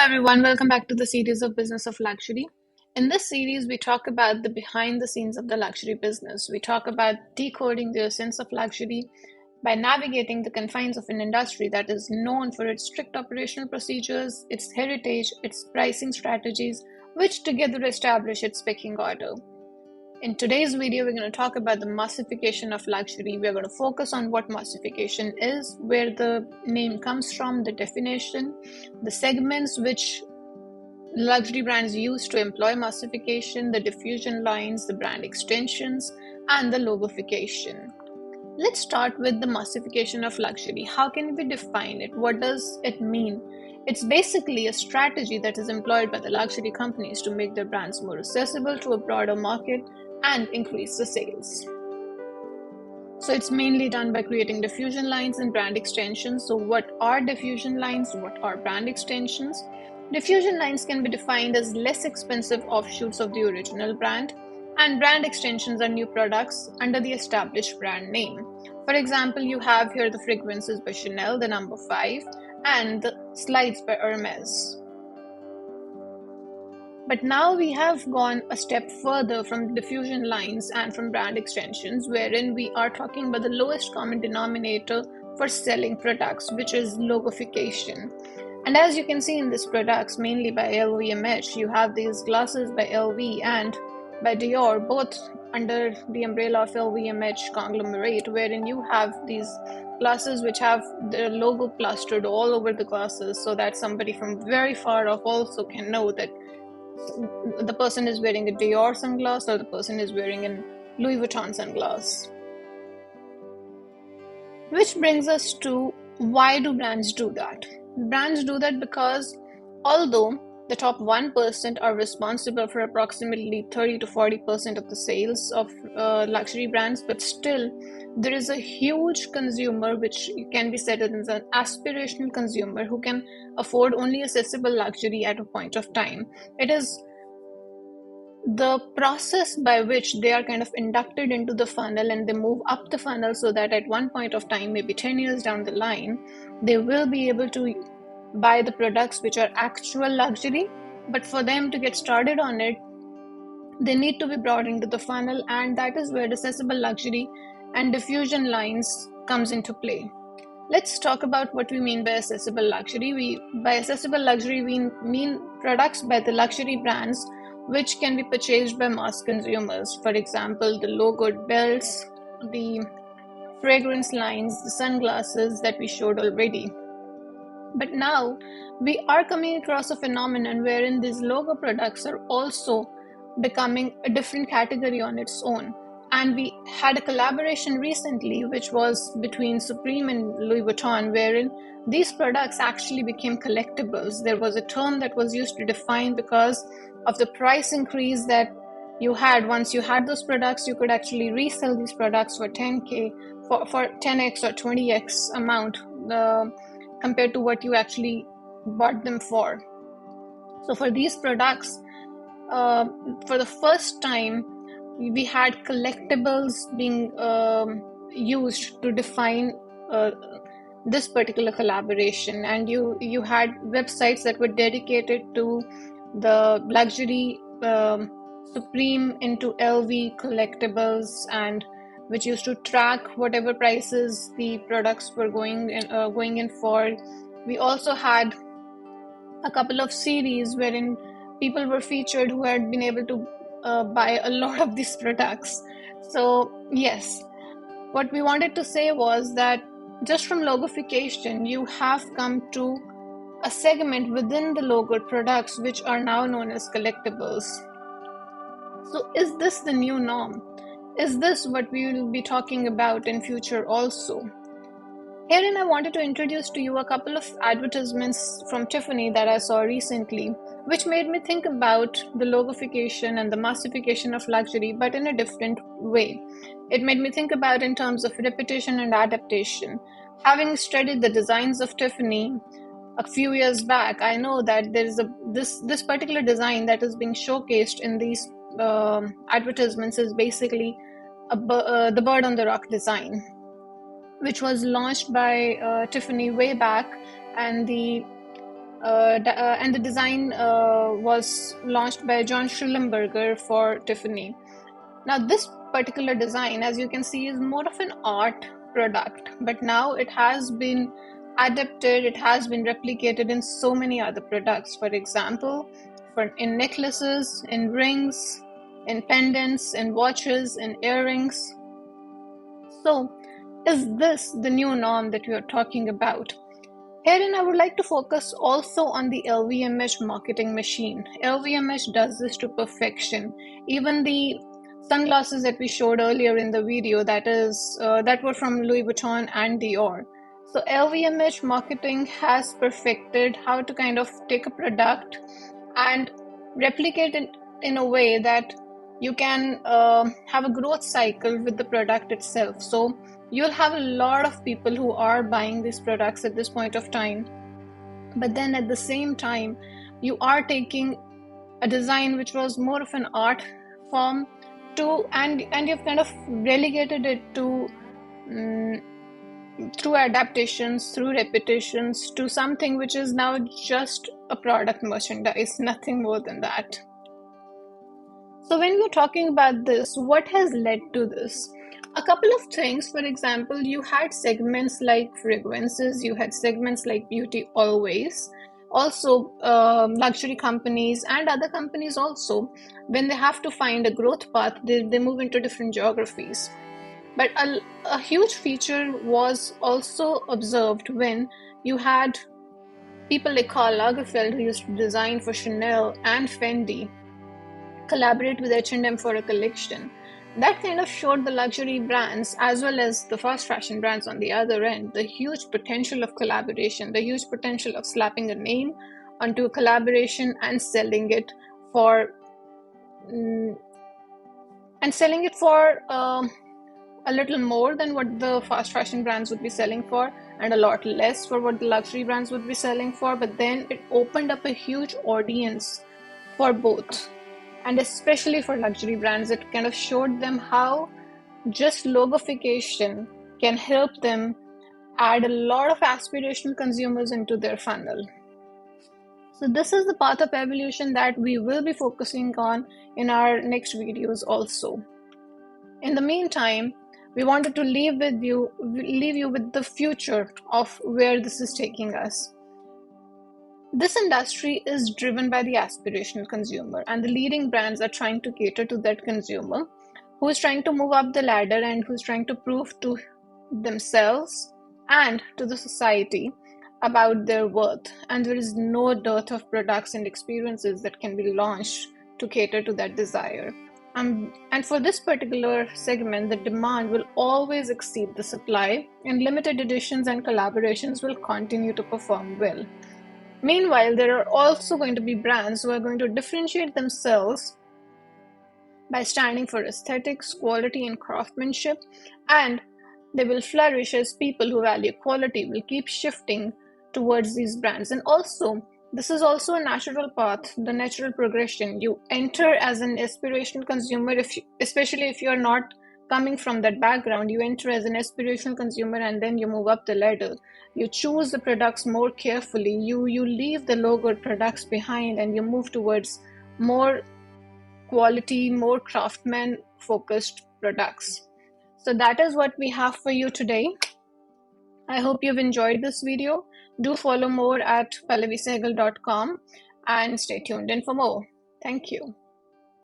everyone, welcome back to the series of Business of Luxury. In this series, we talk about the behind the scenes of the luxury business. We talk about decoding the essence of luxury by navigating the confines of an industry that is known for its strict operational procedures, its heritage, its pricing strategies, which together establish its pecking order. In today's video, we're going to talk about the massification of luxury. We're going to focus on what massification is, where the name comes from, the definition, the segments which luxury brands use to employ massification, the diffusion lines, the brand extensions, and the logofication. Let's start with the massification of luxury. How can we define it? What does it mean? It's basically a strategy that is employed by the luxury companies to make their brands more accessible to a broader market and increase the sales. So it's mainly done by creating diffusion lines and brand extensions. So what are diffusion lines? What are brand extensions? Diffusion lines can be defined as less expensive offshoots of the original brand, and brand extensions are new products under the established brand name. For example, you have here the fragrances by Chanel, the number 5, and the slides by Hermes. But now we have gone a step further from diffusion lines and from brand extensions, wherein we are talking about the lowest common denominator for selling products, which is logofication. And as you can see in these products, mainly by LVMH, you have these glasses by LV and by Dior, both under the umbrella of LVMH conglomerate, wherein you have these glasses which have the logo plastered all over the glasses, so that somebody from very far off also can know that the person is wearing a Dior sunglass or the person is wearing a Louis Vuitton sunglass. Which brings us to, why do brands do that? Brands do that because although the top 1% are responsible for approximately 30 to 40% of the sales of luxury brands, but still there is a huge consumer which can be said as an aspirational consumer who can afford only accessible luxury at a point of time. It is the process by which they are kind of inducted into the funnel and they move up the funnel, so that at one point of time, maybe 10 years down the line, they will be able to buy the products which are actual luxury. But for them to get started on it, they need to be brought into the funnel, and that is where accessible luxury and diffusion lines comes into play. Let's talk about what we mean by accessible luxury. By accessible luxury, we mean products by the luxury brands which can be purchased by mass consumers. For example, the logoed belts, the fragrance lines, the sunglasses that we showed already. But now we are coming across a phenomenon wherein these logo products are also becoming a different category on its own. And we had a collaboration recently which was between Supreme and Louis Vuitton, wherein these products actually became collectibles. There was a term that was used to define, because of the price increase that you had. Once you had those products, you could actually resell these products for 10K, for 10x or 20x amount compared to what you actually bought them for. So for these products, for the first time, we had collectibles being used to define this particular collaboration, and you had websites that were dedicated to the luxury Supreme into LV collectibles, and which used to track whatever prices the products were going in for. We also had a couple of series wherein people were featured who had been able to buy a lot of these products. So yes, what we wanted to say was that just from logofication, you have come to a segment within the logoed products which are now known as collectibles. So is this the new norm? Is this what we will be talking about in future also? Herein, I wanted to introduce to you a couple of advertisements from Tiffany that I saw recently, which made me think about the logofication and the massification of luxury, but in a different way. It made me think about in terms of repetition and adaptation. Having studied the designs of Tiffany a few years back, I know that there is this particular design that is being showcased in these advertisements is basically the bird on the rock design, which was launched by Tiffany way back, and the and the design was launched by John Schlumberger for Tiffany. Now, this particular design, as you can see, is more of an art product, but now it has been adapted, it has been replicated in so many other products. For example, in necklaces, in rings, in pendants, in watches, in earrings. So, is this the new norm that we are talking about? Herein, I would like to focus also on the LVMH marketing machine. LVMH does this to perfection. Even the sunglasses that we showed earlier in the video, that were from Louis Vuitton and Dior. So LVMH marketing has perfected how to kind of take a product and replicate it in a way that you can have a growth cycle with the product itself. So you'll have a lot of people who are buying these products at this point of time, but then at the same time you are taking a design which was more of an art form to and you've kind of relegated it to through adaptations, through repetitions, to something which is now just a product merchandise, nothing more than that. So when we're talking about this, what has led to this? A couple of things. For example, you had segments like fragrances, you had segments like beauty always. Also, luxury companies and other companies also, when they have to find a growth path, they move into different geographies. But a huge feature was also observed when you had people like Karl Lagerfeld, who used to design for Chanel and Fendi, collaborate with H&M for a collection. That kind of showed the luxury brands as well as the fast fashion brands on the other end the huge potential of collaboration, the huge potential of slapping a name onto a collaboration and selling it for a little more than what the fast fashion brands would be selling for, and a lot less for what the luxury brands would be selling for. But then it opened up a huge audience for both, and especially for luxury brands. It kind of showed them how just logofication can help them add a lot of aspirational consumers into their funnel. So this is the path of evolution that we will be focusing on in our next videos also. In the meantime, we wanted to leave you with the future of where this is taking us. This industry is driven by the aspirational consumer, and the leading brands are trying to cater to that consumer who is trying to move up the ladder and who's trying to prove to themselves and to the society about their worth. And there is no dearth of products and experiences that can be launched to cater to that desire. And for this particular segment, the demand will always exceed the supply, and limited editions and collaborations will continue to perform well. Meanwhile, there are also going to be brands who are going to differentiate themselves by standing for aesthetics, quality, and craftsmanship, and they will flourish as people who value quality will keep shifting towards these brands. And also, this is also a natural path, the natural progression. You enter as an aspirational consumer, especially if you're not coming from that background. You enter as an aspirational consumer and then you move up the ladder. You choose the products more carefully. You leave the logo products behind and you move towards more quality, more craftsman focused products. So that is what we have for you today. I hope you've enjoyed this video. Do follow more at pallavisehgal.com and stay tuned in for more. Thank you.